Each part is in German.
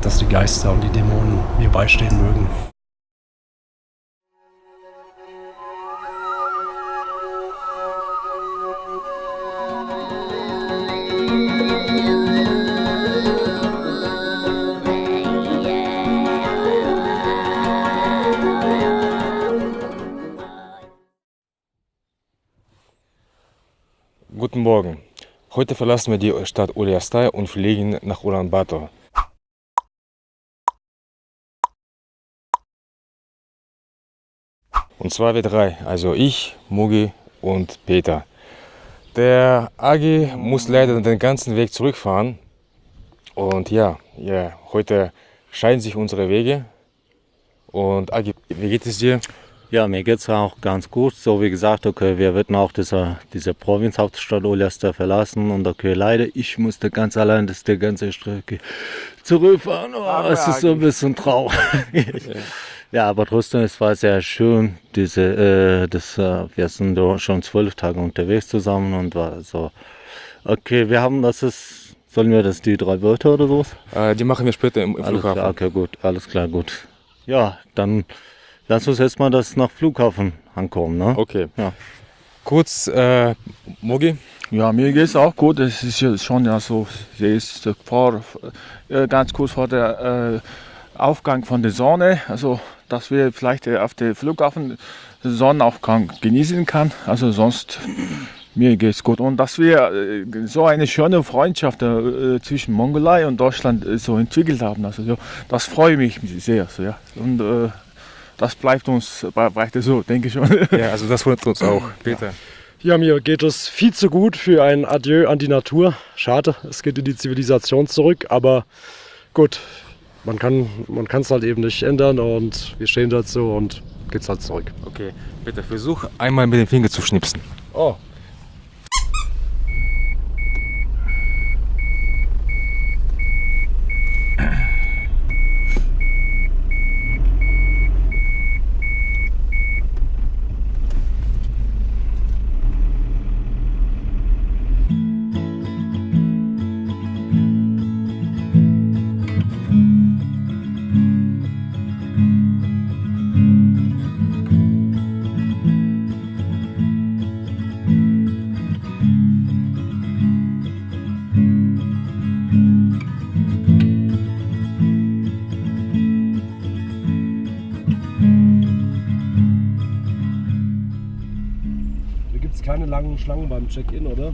dass die Geister und die Dämonen mir beistehen mögen. Guten Morgen. Heute verlassen wir die Stadt Uliastai und fliegen nach Ulaanbaatar. Und zwar wir drei, also ich, Mugi und Peter. Der Agi muss leider den ganzen Weg zurückfahren. Und ja, heute scheiden sich unsere Wege. Und Agi, wie geht es dir? Ja, mir geht es auch ganz gut. So wie gesagt, okay, wir werden auch diese Provinzhauptstadt Uliastai verlassen. Und okay, leider, ich musste ganz allein die ganze Strecke zurückfahren. Oh, es ist so ein bisschen traurig. Ja, aber trotzdem, es war sehr schön. Wir sind schon 12 Tage unterwegs zusammen und war so. Okay, sollen wir die 3 Wörter oder so? Die machen wir später im Flughafen. Klar, okay, gut, alles klar, gut. Ja, dann lass uns erstmal nach Flughafen ankommen, ne? Okay. Ja. Kurz, Mugi? Ja, mir geht es auch gut. Es ist ja schon ja so, ganz kurz vor der Aufgang von der Sonne, also dass wir vielleicht auf dem Flughafen den Sonnenaufgang genießen kann. Also sonst mir geht's gut und dass wir so eine schöne Freundschaft zwischen Mongolei und Deutschland so entwickelt haben. Also so, das freut mich sehr. So, ja. Und das bleibt uns weiter so, denke ich schon. Ja, also das freut uns auch. Peter. Ja, mir geht es viel zu gut für ein Adieu an die Natur. Schade, es geht in die Zivilisation zurück, aber gut, man kann es halt eben nicht ändern und wir stehen dazu und geht's halt zurück. Okay, Peter, versuch einmal mit dem Finger zu schnipsen. Oh. Da gibt es keine langen Schlangen beim Check-in, oder?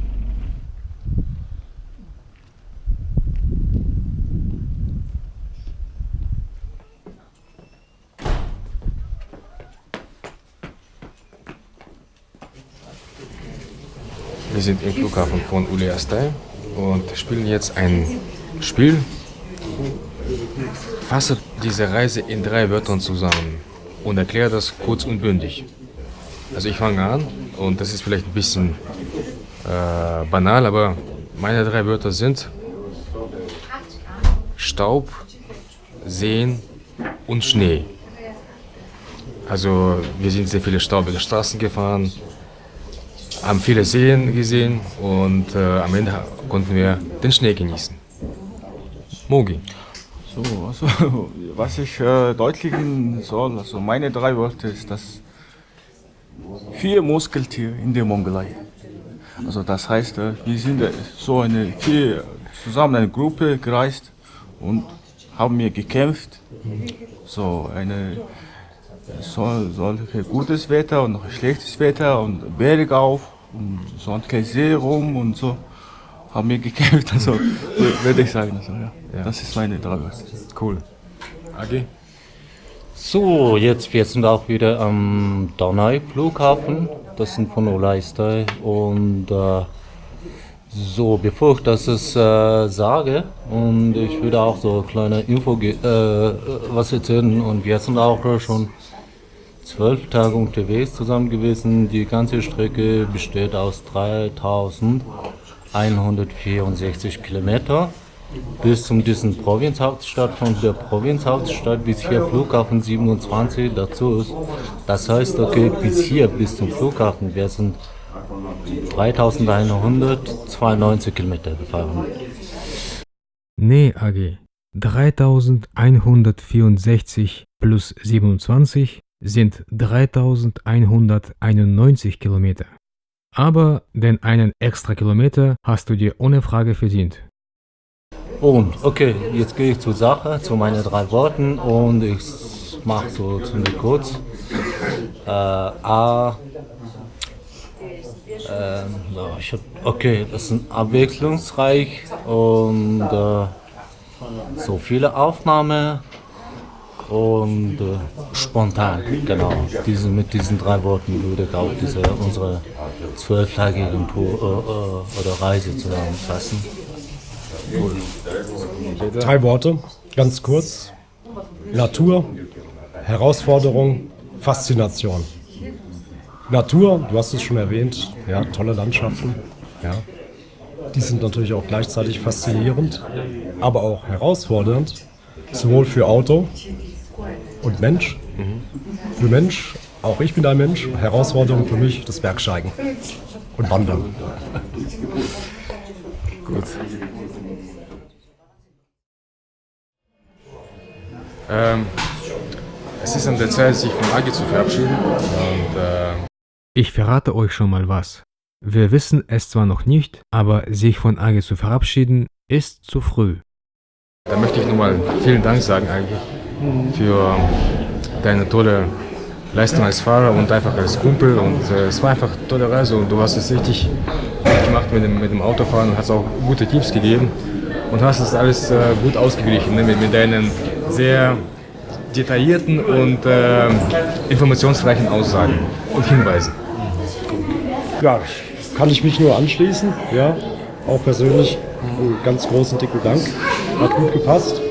Wir sind im Flughafen von Uliastai und spielen jetzt ein Spiel. Fasse diese Reise in 3 Wörtern zusammen und erkläre das kurz und bündig. Also ich fange an und das ist vielleicht ein bisschen banal, aber meine 3 Wörter sind Staub, Seen und Schnee. Also wir sind sehr viele staubige Straßen gefahren, haben viele Seen gesehen und am Ende konnten wir den Schnee genießen. Mugi. So, also was ich deutlichen soll, also meine 3 Wörter ist das 4 Muskeltiere in der Mongolei. Also das heißt, wir sind zusammen eine Gruppe gereist und haben wir gekämpft. Solche gutes Wetter und noch schlechtes Wetter und Bergauf und solche See rum und so haben wir gekämpft. Also würde ich sagen. Also, ja. Ja. Das ist meine 3 Wörter. Cool. Agi? So, wir sind auch wieder am Danai-Flughafen. Das sind von Uliastai. Und so, bevor ich das sage, und ich würde auch so eine kleine Info was erzählen. Und wir sind auch schon 12 Tage unterwegs zusammen gewesen. Die ganze Strecke besteht aus 3164 Kilometer. Bis zu diesen Provinzhauptstadt, von der Provinzhauptstadt bis hier Flughafen 27 dazu ist. Das heißt, okay, bis zum Flughafen, wir sind 3192 Kilometer gefahren. Nee, Agi. 3164 plus 27 sind 3191 Kilometer. Aber den einen extra Kilometer hast du dir ohne Frage verdient. Und okay, jetzt gehe ich zur Sache, zu meinen 3 Worten und ich mache so ziemlich kurz. Das ist abwechslungsreich und so viele Aufnahmen und spontan, genau. Mit diesen 3 Worten würde ich auch unsere 12-tägige Tour oder Reise zusammenfassen. Cool. 3 Worte, ganz kurz. Natur, Herausforderung, Faszination. Natur, du hast es schon erwähnt, ja, tolle Landschaften. Ja. Die sind natürlich auch gleichzeitig faszinierend, aber auch herausfordernd, sowohl für Auto und Mensch. Für Mensch, auch ich bin ein Mensch, Herausforderung für mich das Bergsteigen und Wandern. Gut. Es ist an der Zeit, sich von Agi zu verabschieden. Und, Ich verrate euch schon mal was. Wir wissen es zwar noch nicht, aber sich von Agi zu verabschieden ist zu früh. da möchte ich nochmal vielen Dank sagen eigentlich für deine tolle Leistung als Fahrer und einfach als Kumpel. Und es war einfach eine tolle Reise und du hast es richtig gemacht mit dem Autofahren und hast auch gute Tipps gegeben und hast es alles gut ausgeglichen, ne, mit deinen sehr detaillierten und informationsreichen Aussagen und Hinweisen. Ja, kann ich mich nur anschließen. Ja, auch persönlich einen ganz großen, dicken Dank. Hat gut gepasst.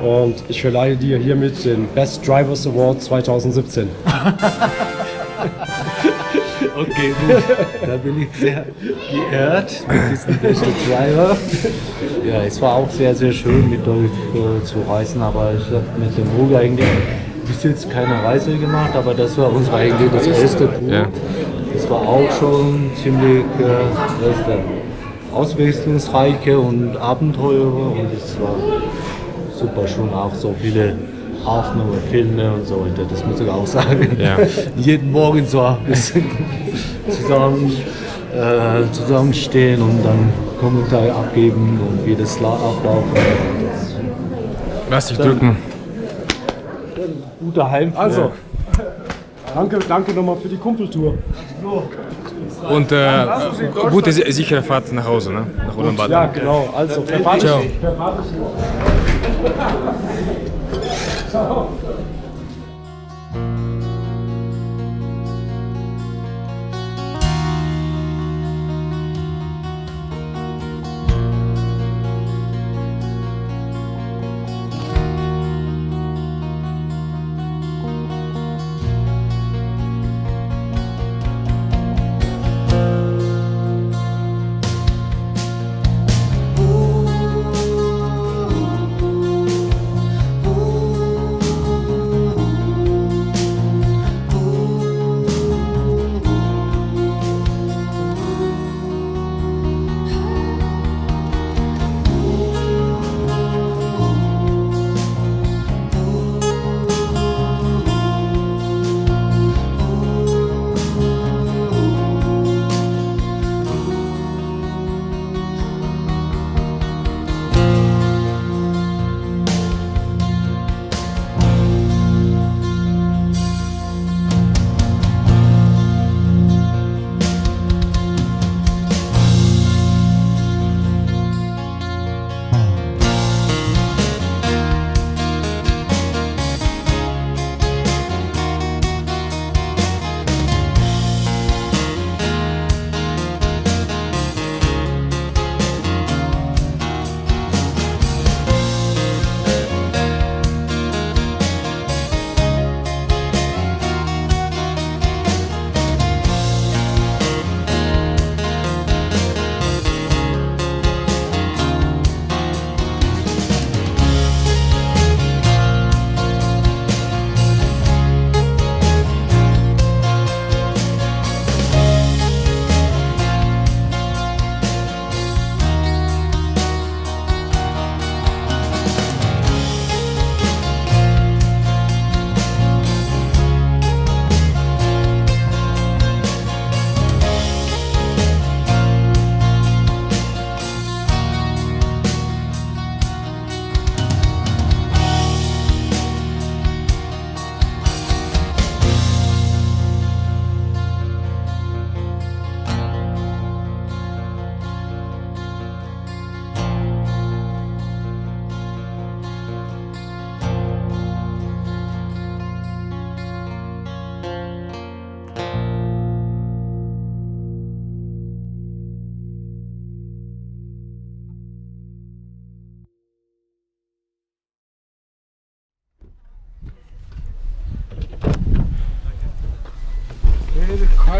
Und ich verleihe dir hiermit den Best Drivers Award 2017. Okay, gut. Da bin ich sehr geehrt mit diesem besten Driver. Ja, es war auch sehr, sehr schön mit euch zu reisen, aber ich habe mit dem Hugo eigentlich bis jetzt keine Reise gemacht, aber das war eigentlich das erste Tour. Ja. Das war auch schon ziemlich auswechslungsreiche und Abenteuer und es war super schon auch so viele Aufnahmen, Filme und so weiter, das muss ich auch sagen. Ja. Jeden Morgen so ein bisschen zusammenstehen und dann Kommentare abgeben und wie das ablaufen. Lass dich drücken. Guter Heim. Also, danke nochmal für die Kumpeltour. Und gute, sichere Fahrt nach Hause, ne? Nach Ulaanbaatar. Ja, genau. Also, verfahrt Ciao.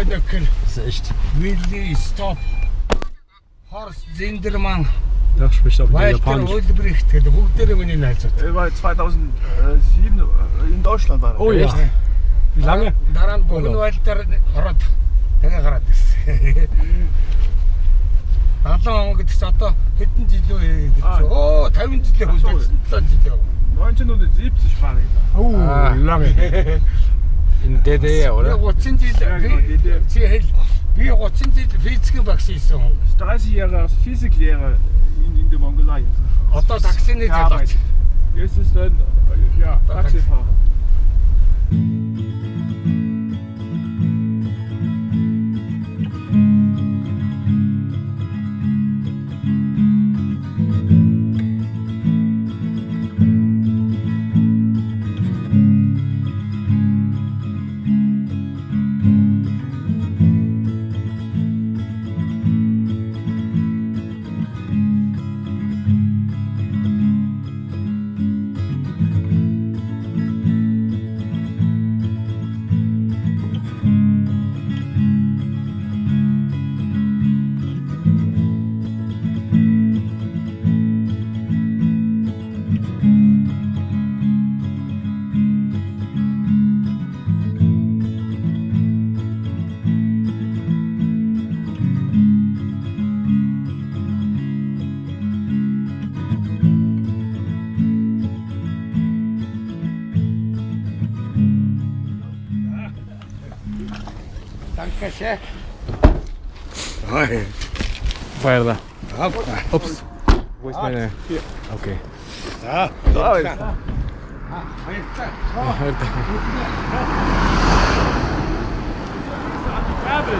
Leute, Das ist echt. Willi, stop. Horst Zindermann, Ja, spricht auch wieder Walter Japanisch. Ulbricht, der Wutter in Leipzig. Er war 2007 in Deutschland. War er. Oh ja. Wie lange? Daran wohnen Walter Rot. Der Rot ist. Алан гэдэгч одоо хэдэн жилөө гэж. Оо 50 жилийн хөлдсөн 7 жилээ. 1970 war er da. Oh, lange. In DDR, oder? 30 жил чи хэл би 30 жил физикийн багш хийсэн хүн. 30 Jahre als Physiklehrer in der Mongolei. Одоо таксины gearbeitet. Jetzt ist er ja, Taxifahrer. Danke sehr. Weiter. Ups. Wo ist meine? Okay. Diese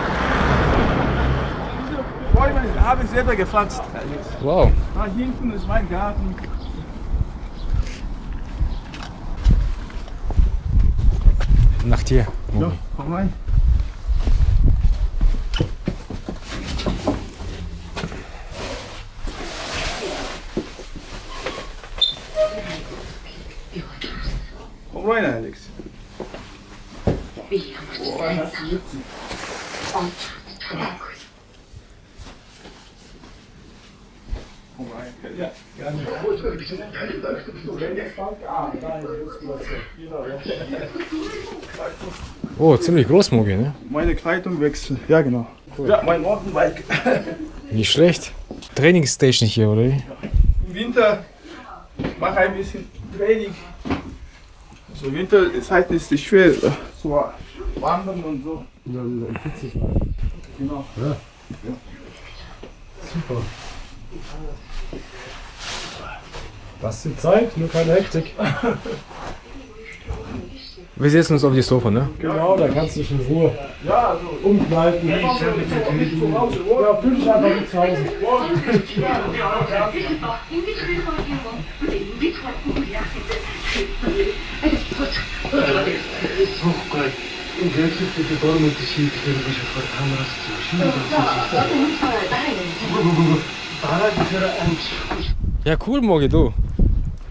Bäume habe ich selber gepflanzt. Wow. Da hinten ist mein Garten. Nach dir. Ja, komm rein. Komm rein, Alex. Komm rein. Ja, gerne. Oh, ziemlich groß, Mogi, ne? Meine Kleidung wechseln. Ja, genau. Cool. Ja, mein Mountainbike. Nicht schlecht. Trainingsstation hier, oder wie? Im Winter mache ein bisschen Training. Also Winterzeit ist es schwer, so wandern und so. Dann empfiehlt sich. Genau. Ja. Super. Was die Zeit, nur keine Hektik. Wir setzen uns auf die Sofa, ne? Genau, da kannst du dich in Ruhe Ja, also umkleiden. zu Hause, oder? Ja, fühl dich einfach wie zu Hause. Ja, cool, Mogi, du.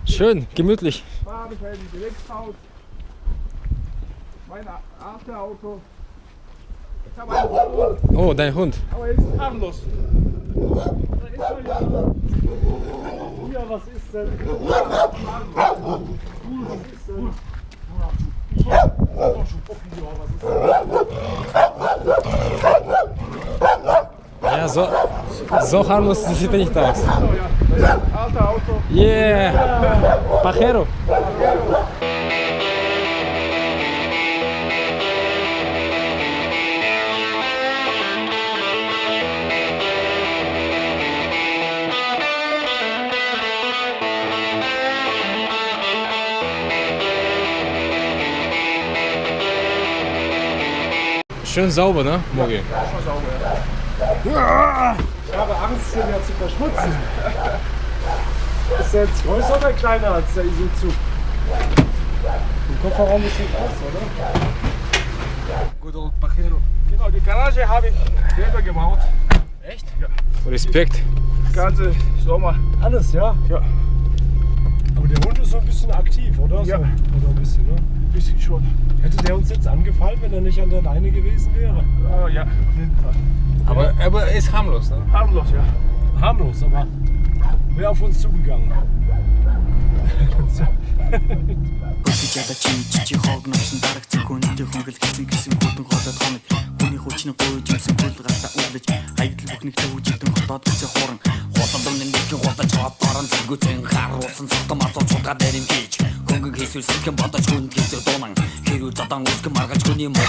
Schön, gemütlich. Badefeld, Gewächshaus. Mein Afterauto. Ich habe einen Hund, Oh, dein Hund. aber er ist harmlos. Ja, was ist denn? Ja, so harmlos sieht er nicht aus. Alter Auto. Yeah! Pajero. Schön sauber, ne, Mogi? Ich habe Angst, den ja zu verschmutzen. Ist der jetzt größer oder kleiner als der Isuzu? Im Kofferraum ist nicht aus, oder? Good old Pajero. Genau, die Garage habe ich selber gebaut. Echt? Ja. Respekt. Ganze Sommer. Alles, ja? Ja. Aber der Hund ist so ein bisschen aktiv, oder? Ja. So, oder ein bisschen, ne? bisschen schon. Hätte der uns jetzt angefallen, wenn er nicht an der Leine gewesen wäre? Ja, auf jeden Fall. Aber er ist harmlos, ne? Harmlos, ja. Harmlos, aber wäre auf uns zugegangen. Жада чи хоогноос дарагцсан хүнтэй хөнгөл гэсэн хүтэн голоод хоног хүний хүчний гойж юмсан бүл гата үлдэж хаягдл бүхнийхтэй үжигдэн хотоод гэсэн хуран хулалдын нэг гутаж хатаран зүгүтэн харуулсан цогтомаас цугаа дэрэн гэж хөнгөн хийсвэр сэрхэн бодож хүн гэзэр дуунан хэрүү задан үсгэн маргаж хүний муу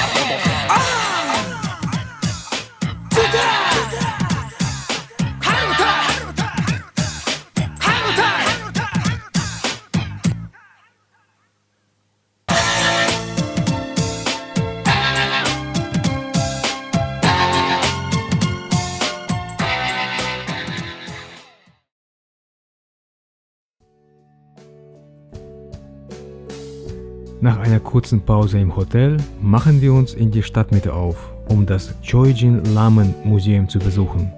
Nach einer kurzen Pause im Hotel machen wir uns in die Stadtmitte auf, um das Choijin Lamen Museum zu besuchen.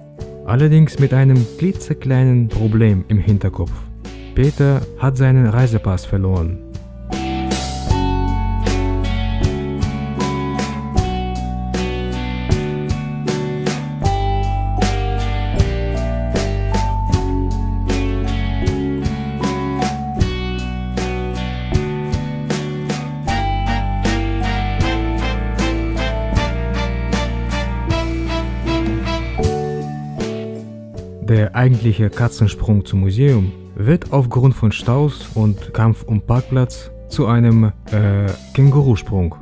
Allerdings mit einem klitzekleinen Problem im Hinterkopf. Peter hat seinen Reisepass verloren. Der eigentliche Katzensprung zum Museum wird aufgrund von Staus und Kampf um Parkplatz zu einem Kängurusprung.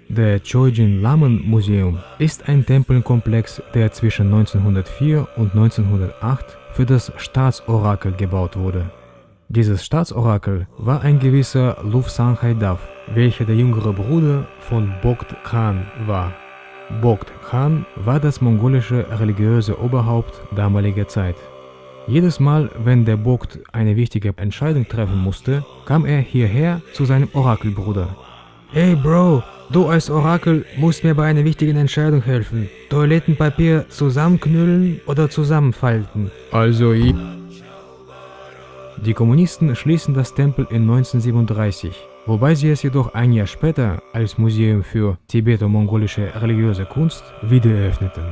Der Choijin Lamen Museum ist ein Tempelkomplex, der zwischen 1904 und 1908 für das Staatsorakel gebaut wurde. Dieses Staatsorakel war ein gewisser Lufsan Haidaf, welcher der jüngere Bruder von Bogd Khan war. Bogd Khan war das mongolische religiöse Oberhaupt damaliger Zeit. Jedes Mal, wenn der Bogd eine wichtige Entscheidung treffen musste, kam er hierher zu seinem Orakelbruder. Hey Bro, du als Orakel musst mir bei einer wichtigen Entscheidung helfen. Toilettenpapier zusammenknüllen oder zusammenfalten. Also ich... Die Kommunisten schließen das Tempel in 1937, wobei sie es jedoch ein Jahr später als Museum für tibeto-mongolische religiöse Kunst wieder eröffneten.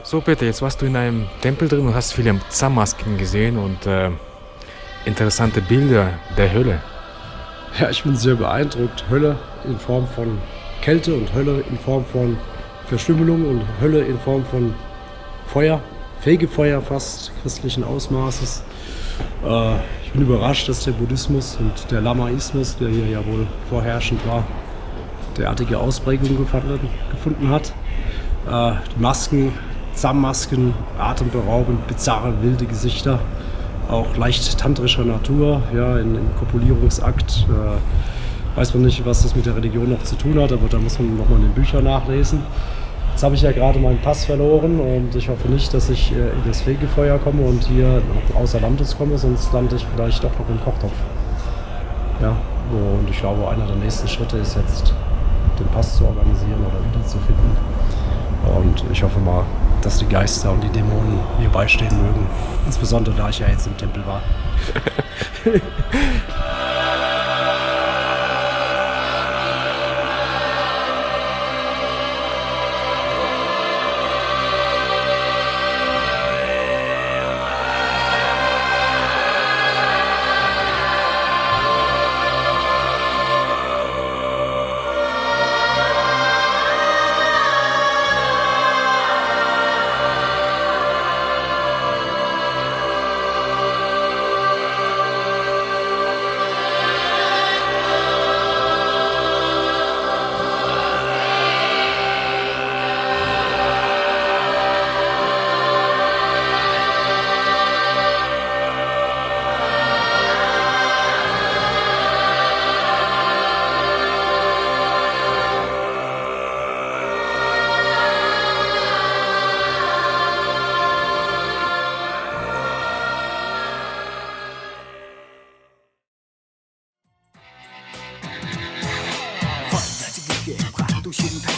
So Peter, jetzt warst du in einem Tempel drin und hast viele Zamasken gesehen und interessante Bilder der Hölle. Ja, ich bin sehr beeindruckt. Hölle in Form von Kälte und Hölle in Form von Verstümmelung und Hölle in Form von Feuer, Fegefeuer fast christlichen Ausmaßes. Ich bin überrascht, dass der Buddhismus und der Lamaismus, der hier ja wohl vorherrschend war, derartige Ausprägungen gefunden hat. Die Masken, Zamm-Masken, atemberaubend, bizarre, wilde Gesichter, auch leicht tantrischer Natur, ja, im Kopulierungsakt. Weiß man nicht, was das mit der Religion noch zu tun hat, aber da muss man nochmal in den Büchern nachlesen. Jetzt habe ich ja gerade meinen Pass verloren und ich hoffe nicht, dass ich in das Fegefeuer komme und hier noch außer Landes komme, sonst lande ich vielleicht doch noch im Kochtopf. Ja, und ich glaube, einer der nächsten Schritte ist jetzt, den Pass zu organisieren oder wiederzufinden. Und ich hoffe mal, dass die Geister und die Dämonen mir beistehen mögen. Insbesondere, da ich ja jetzt im Tempel war.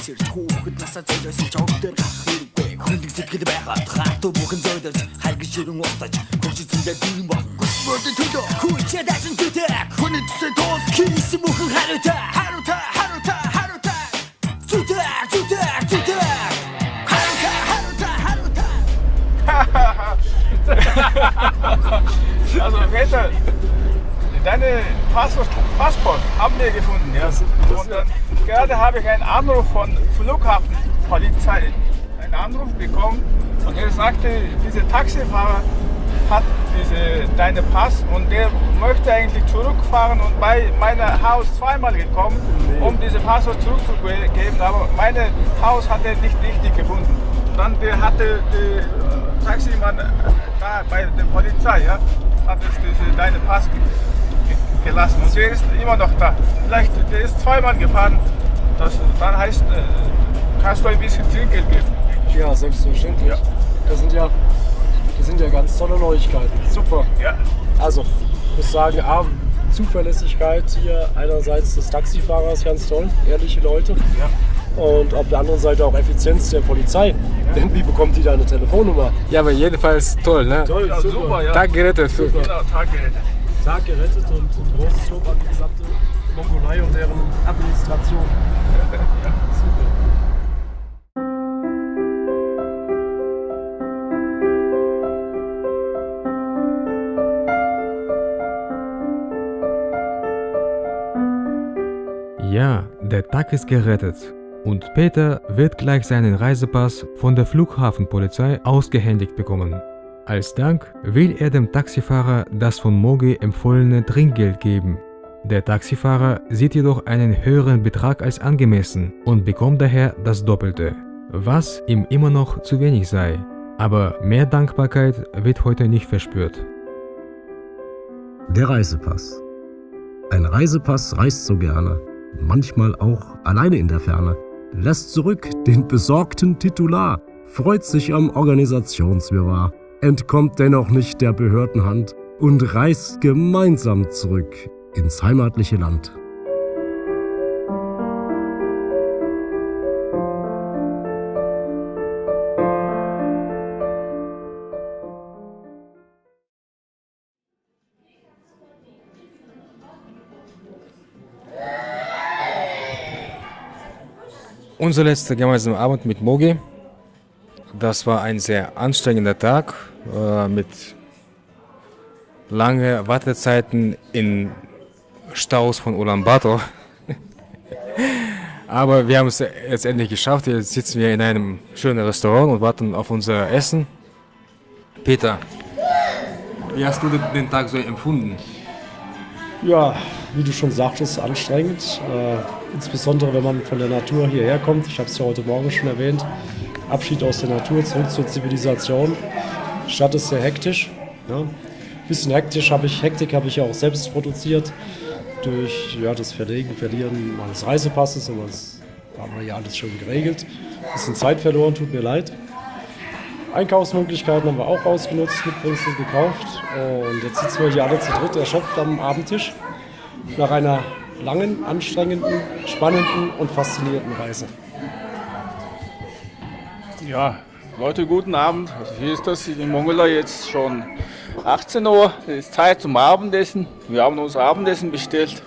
ирж хүүхэд насаа зөөлөөс жог дээр гарах хэрэггүй хүндэг сэтгэл байгаад хатуу бүхэн зөөлөж харгиж ширэн устаж хөгжүүлсэндээ дүүн бол гүсбөд төлөө хүчээ даасан зүтэй хүнэд төсөө тоол кис бүхэн харута зүтэй Also Peter, deine Passport haben wir gefunden, ja. Und dann gerade habe ich einen Anruf von Flughafenpolizei, einen Anruf bekommen und er sagte, dieser Taxifahrer hat deinen Pass und der möchte eigentlich zurückfahren und bei meinem Haus zweimal gekommen, um diese Passwort zurückzugeben, aber mein Haus hat er nicht richtig gefunden. Und dann hatte der Taximann da bei der Polizei, ja, hat es deinen Pass gelassen und der ist immer noch da. Vielleicht, der ist zweimal gefahren, dann heißt, kannst du ein bisschen Trinkgeld geben. Ja, selbstverständlich. Ja. Das sind ja ganz tolle Neuigkeiten. Super. Ja. Also, ich muss sagen, Zuverlässigkeit hier einerseits des Taxifahrers ganz toll, ehrliche Leute. Ja. Und auf der anderen Seite auch Effizienz der Polizei. Denn wie bekommt die deine Telefonnummer? Ja, aber jedenfalls toll, ne? Toll, Ja, super, ja. Tag gerettet. Genau, Tag gerettet. Tag gerettet und ein großes Lob an die gesamte Mongolei und deren Administration. Super. Ja, der Tag ist gerettet und Peter wird gleich seinen Reisepass von der Flughafenpolizei ausgehändigt bekommen. Als Dank will er dem Taxifahrer das von Mogi empfohlene Trinkgeld geben. Der Taxifahrer sieht jedoch einen höheren Betrag als angemessen und bekommt daher das Doppelte, was ihm immer noch zu wenig sei. Aber mehr Dankbarkeit wird heute nicht verspürt. Der Reisepass. Ein Reisepass reist so gerne, manchmal auch alleine in der Ferne, lässt zurück den besorgten Titular, freut sich am Organisationswirrwarr, entkommt dennoch nicht der Behördenhand und reist gemeinsam zurück ins heimatliche Land. Unser letzter gemeinsamer Abend mit Mogi. Das war ein sehr anstrengender Tag mit langen Wartezeiten in Staus von Ulaanbaatar. Aber wir haben es jetzt endlich geschafft. Jetzt sitzen wir in einem schönen Restaurant und warten auf unser Essen. Peter, wie hast du den Tag so empfunden? Ja, wie du schon sagtest, anstrengend. Insbesondere wenn man von der Natur hierher kommt. Ich habe es ja heute Morgen schon erwähnt. Abschied aus der Natur, zurück zur Zivilisation. Die Stadt ist sehr hektisch. Ja. Ein bisschen Hektik habe ich ja auch selbst produziert. Durch das Verlieren meines Reisepasses. Aber das haben wir ja alles schon geregelt. Ein bisschen Zeit verloren, tut mir leid. Einkaufsmöglichkeiten haben wir auch ausgenutzt, Mitbringsel gekauft. Und jetzt sitzen wir hier alle zu dritt erschöpft am Abendtisch. Nach einer langen, anstrengenden, spannenden und faszinierenden Reise. Ja, Leute, guten Abend. Also hier ist das in Mongolei jetzt schon 18 Uhr. Es ist Zeit zum Abendessen. Wir haben unser Abendessen bestellt.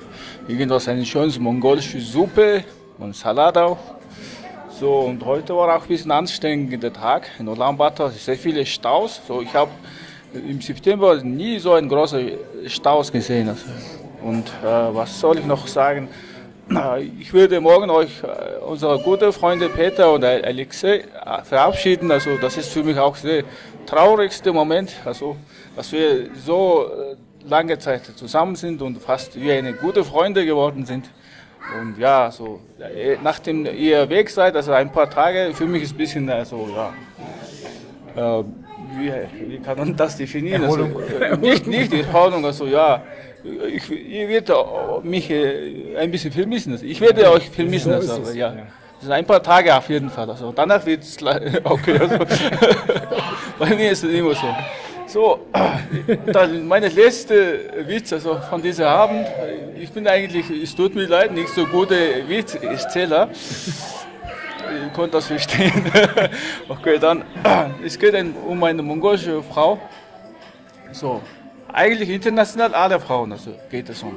Irgendwas, eine schöne mongolische Suppe und Salat auch. So, und heute war auch ein bisschen anstrengender Tag. In Ulaanbaatar sehr viele Staus. So, ich habe im September nie so einen großen Staus gesehen. Also, und was soll ich noch sagen? Ich würde morgen euch unsere guten Freunde Peter und Alexei verabschieden. Also das ist für mich auch der traurigste Moment, also dass wir so lange Zeit zusammen sind und fast wie eine gute Freunde geworden sind. Und ja, so nachdem ihr weg seid, also ein paar Tage, für mich ist ein bisschen, also ja, wie kann man das definieren? Also, nicht Erholung, also ja. Ihr werdet mich ein bisschen vermissen. Ich werde euch vermissen. Also, ja. Das sind ein paar Tage auf jeden Fall. Also, danach wird es okay. Also, bei mir ist es immer so. So, dann meine letzte Witz also von diesem Abend. Ich bin eigentlich, es tut mir leid, nicht so guter Witzerzähler. ihr könnt das verstehen. Okay, dann, es geht um eine mongolische Frau. So, eigentlich international alle Frauen, also geht es um.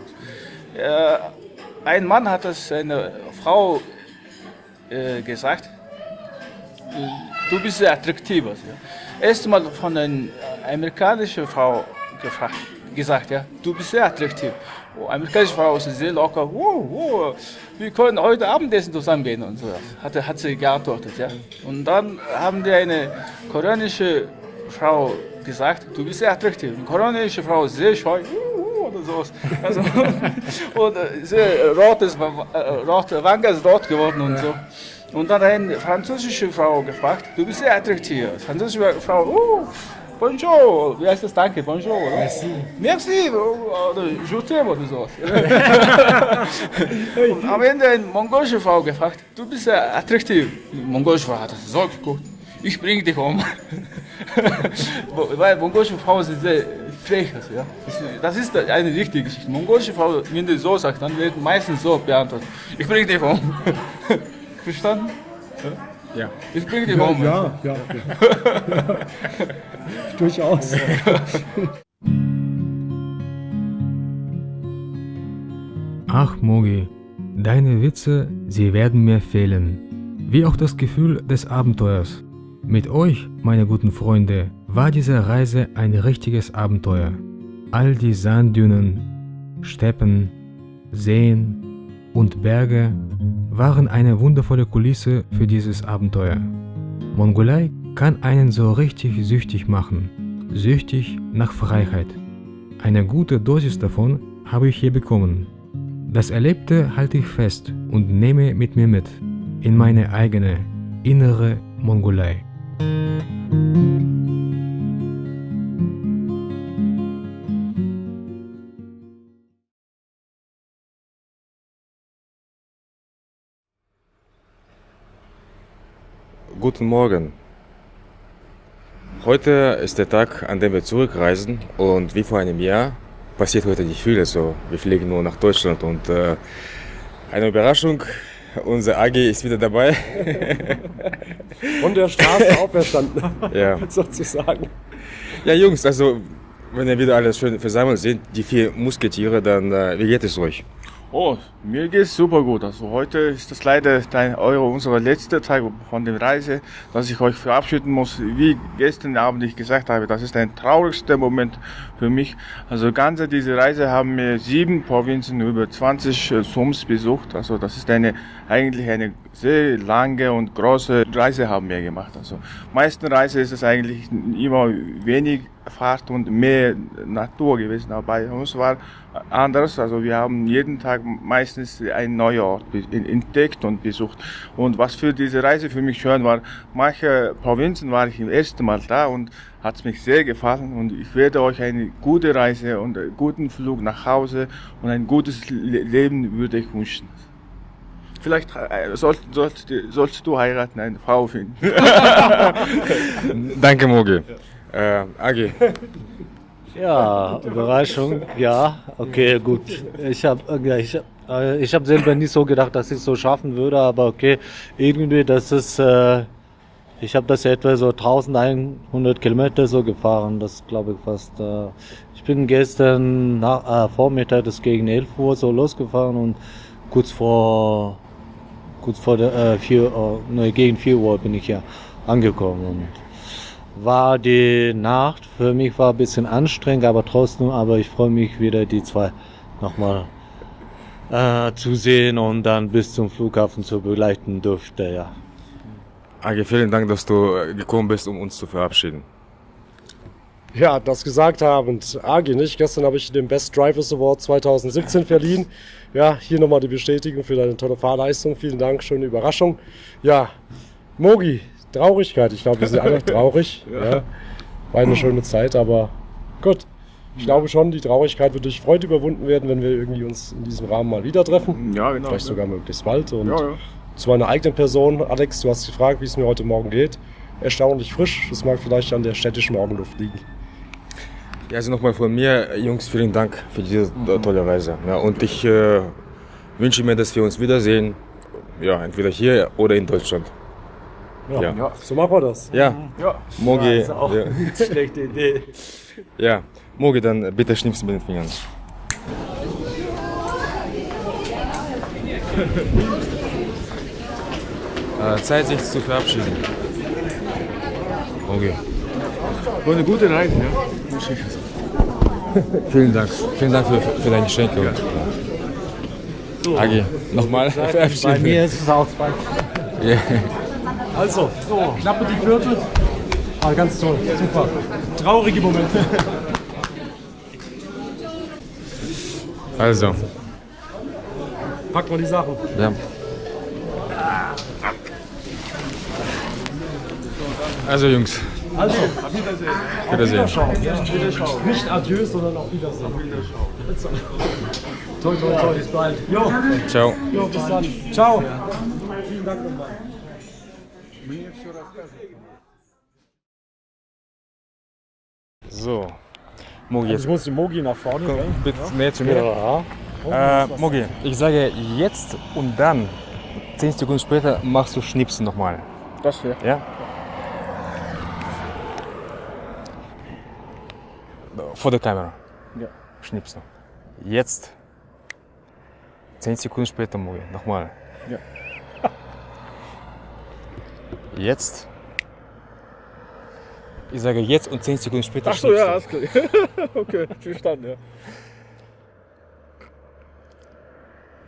Ein Mann hat es eine Frau gesagt, du bist sehr attraktiv. Also, ja. Erstmal von einer amerikanischen Frau gesagt, ja, du bist sehr attraktiv. Oh, amerikanische Frau ist sehr locker. Wir können heute Abendessen zusammengehen und so. Hat sie geantwortet, ja. Und dann haben die eine koreanische Frau gesagt, du bist sehr attraktiv. Eine koreanische Frau ist sehr scheu. Oder sowas. Also, und sehr rote Wange ist rot geworden und so. Und dann eine französische Frau gefragt, du bist sehr attraktiv. Französische Frau, bonjour, wie heißt das? Danke, bonjour, oder? Merci. Merci, oder je t'aime oder sowas. Und am Ende eine mongolische Frau gefragt, du bist sehr attraktiv. Die mongolische Frau hat das so geguckt, ich bringe dich um. Weil mongolische Frauen sind sehr frech. Also, ja. Das ist eine richtige Geschichte. Mongolische Frau, wenn du so sagst, dann wird meistens so beantwortet, ich bringe dich um. Verstanden? Ja. Ich bringe dich um. Ja. Durchaus. Ach, Mogi, deine Witze, sie werden mir fehlen. Wie auch das Gefühl des Abenteuers. Mit euch, meine guten Freunde, war diese Reise ein richtiges Abenteuer. All die Sanddünen, Steppen, Seen und Berge waren eine wundervolle Kulisse für dieses Abenteuer. Mongolei kann einen so richtig süchtig machen. Süchtig nach Freiheit. Eine gute Dosis davon habe ich hier bekommen. Das Erlebte halte ich fest und nehme mit mir mit in meine eigene innere Mongolei. Guten Morgen. Heute ist der Tag, an dem wir zurückreisen und wie vor einem Jahr passiert heute nicht viel. Also wir fliegen nur nach Deutschland und eine Überraschung, unser Agi ist wieder dabei. Von der Straße auferstanden, Ja. sozusagen. Ja Jungs, also wenn ihr wieder alles schön versammelt seht, die 4 Musketiere, dann wie geht es euch? Oh, mir geht's super gut. Also heute ist das leider unser letzter Tag von der Reise, dass ich euch verabschieden muss. Wie gestern Abend ich gesagt habe, das ist ein traurigster Moment für mich. Also ganze diese Reise haben wir 7 Provinzen über 20 Sums besucht. Also das ist eigentlich eine sehr lange und große Reise haben wir gemacht. Also meisten Reise ist es eigentlich immer wenig Fahrt und mehr Natur gewesen. Aber bei uns war anders. Also wir haben jeden Tag meistens einen neuen Ort entdeckt und besucht. Und was für diese Reise für mich schön war, manche Provinzen war ich im ersten Mal da und hat es mich sehr gefallen. Und ich werde euch eine gute Reise und einen guten Flug nach Hause und ein gutes Leben würde ich wünschen. Vielleicht sollst du heiraten, eine Frau finden. Danke Mogi. Agi. Ja, Überraschung, ja, okay, gut. Ich hab selber nicht so gedacht, dass ich es so schaffen würde, aber okay, irgendwie, ich habe das etwa so 1100 Kilometer so gefahren, das glaube ich fast. Ich bin gestern Vormittag gegen 11 Uhr so losgefahren und gegen 4 Uhr bin ich ja angekommen. Und war die Nacht, für mich war ein bisschen anstrengend, aber ich freue mich wieder die 2 nochmal zu sehen und dann bis zum Flughafen zu begleiten durfte, ja. Agi, vielen Dank, dass du gekommen bist, um uns zu verabschieden. Ja, das gesagt habend, Agi nicht. Gestern habe ich den Best Drivers Award 2017 verliehen. Ja, hier nochmal die Bestätigung für deine tolle Fahrleistung. Vielen Dank, schöne Überraschung. Ja, Mogi, Traurigkeit. Ich glaube, wir sind alle traurig. Ja. War eine schöne Zeit, aber gut. Ich glaube schon, die Traurigkeit wird durch Freude überwunden werden, wenn wir irgendwie uns in diesem Rahmen mal wieder treffen. Ja, genau. Vielleicht sogar möglichst bald. Und Ja. zu meiner eigenen Person, Alex, du hast gefragt, wie es mir heute Morgen geht. Erstaunlich frisch. Das mag vielleicht an der städtischen Morgenluft liegen. Ja, also nochmal von mir, Jungs, vielen Dank für diese tolle Reise. Ja, und ich wünsche mir, dass wir uns wiedersehen, ja, entweder hier oder in Deutschland. Ja. So machen wir das. Ja, Ja. Mogi. ist auch Ja. eine schlechte Idee. Ja, Mogi, dann bitte schnipsen mit den Fingern. Zeit, sich zu verabschieden. Mogi. War eine gute Reise, ja. Vielen Dank. Vielen Dank für deine Geschenke. Agi, nochmal verabschieden. Bei mir ist es auch zwei. Ja. Also, Klappe die Gürtel. Ah, ganz toll, super. Traurige Momente. Also, Packen wir die Sachen. ja. Also Jungs, Also, Wiedersehen. Wiederschauen. Nicht Adieu, sondern auf Wiedersehen. Also, toi, toi, toi, bis bald. Jo, Ciao. jo, bis dann. Ciao. Vielen Dank nochmal. So, Mogi, Ich jetzt muss die Mogi nach vorne. komm gell? bitte näher zu mir. Mogi, ich sage jetzt und dann, 10 Sekunden später, machst du Schnipsen nochmal. Das hier. Ja? Vor der Kamera. Ja. Schnipsen. Jetzt. 10 Sekunden später, Mogi. Nochmal. Ja. Jetzt. Ich sage jetzt und 10 Sekunden später. Ach so, ja, alles schnipst klar. Okay, verstanden, ja.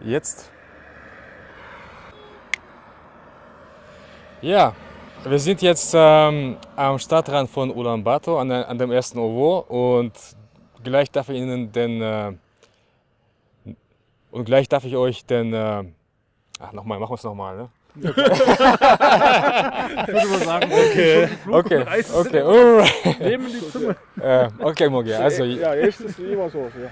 du. Jetzt. Ja, wir sind jetzt am Stadtrand von Ulaanbaatar an dem ersten Ovo und gleich darf ich Ihnen euch den nochmal, machen wir es nochmal, ne? Okay. Nehmen die Zunge. Okay, Mogi, also Ja, jetzt ist es immer so. Ja.